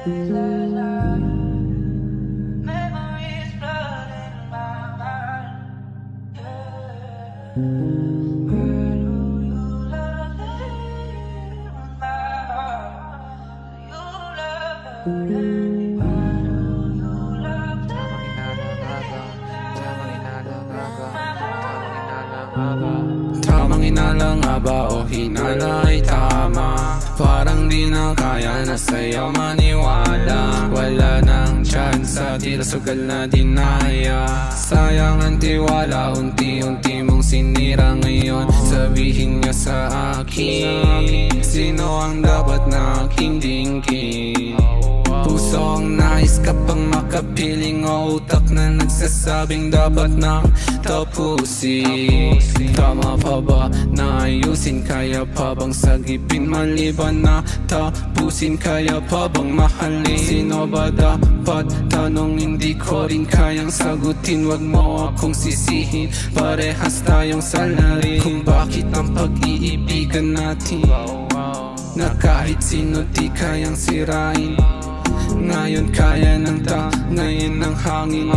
Memories flooding my mind. Why do you love it when my heart? Do you love it? Why do you love Tamang hinala nga ba o hinala ay tama? Parang di na kaya na sa'yo maniwala. Wala nang tsansa, tila sugal na dinaya. Sayang ang tiwala, unti-unti mong sinira ngayon. Sabihin niya sa akin, sino ang dapat na aking dinggin? Puso ang nais ka pang makapiling o utak na nagsasabing dapat nang tapusin. Tama pa ba na ayusin? Kaya pa bang sagipin? Maliban na tapusin, kaya pa bang mahalin? Sino ba dapat tanong? Hindi ko rin kayang sagutin. Wag mo akong sisihin, parehas tayong salarin. Kung bakit ang pag-iibigan natin na kahit sino di kayang sirain. Ngayon kaya ng ngayon ng hangin.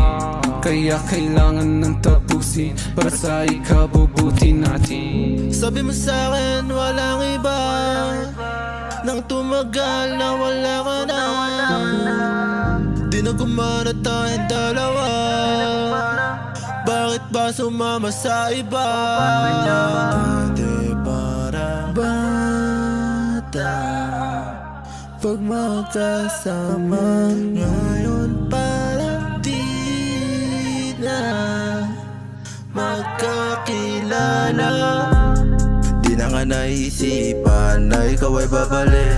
Kaya kailangan ng tapusin para sa ikabubuti natin. Sabi mo sa'kin walang iba, nang tumagal na wala ka na. Di na gumana tayong dalawa. Bakit ba sumama sa iba? Dati para bata, pag magkasama, ngayon parang di na magkakilala. Di na nga naisipan na ikaw ay babalik.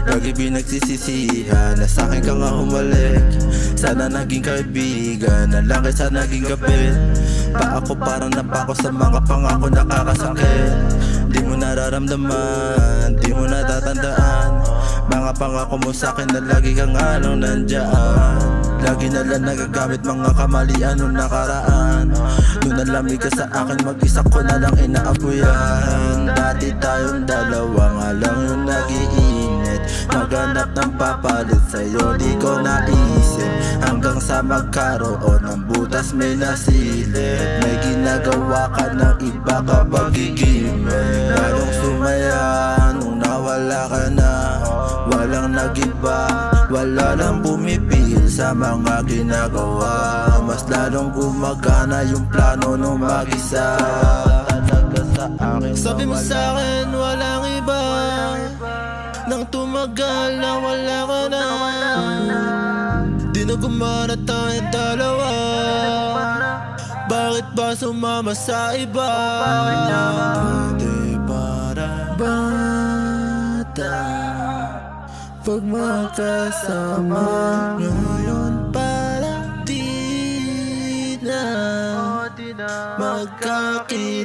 Lagi pinagsisisihan na sa'kin ka nga humalik. Sana naging kaibigan na lang kaysa naging gabi. Pa ako parang napako sa mga pangako nakakasakit. Di mo nararamdaman, di mo natatandaan mga pangako mo sa'kin na lagi kang anong nandyan. Lagi na lang nagagamit mga kamalian nung nakaraan. Nung nalamig ka sa akin, mag-isa ko na lang inaapuyan. Dati tayong dalawa nga lang yung nag-iinit. Maghanap ng papalit sa'yo, di ko naisip. Hanggang sa magkaroon ng butas may nasilip. May ginagawa ka ng iba kapag gigimik. Lalong sumaya nung nawala ka na. Walang nagiba, wala lang pumipil sa mga ginagawa. Mas lalong gumagana yung plano nung mag-isa. Talaga sa akin, sabi mo sa'kin walang iba, nang tumagal na wala ka na. Di na gumana tayong dalawa. Bakit ba sumama sa iba? Di para bata, pag magkasama, ngayon parang di na magkakilala.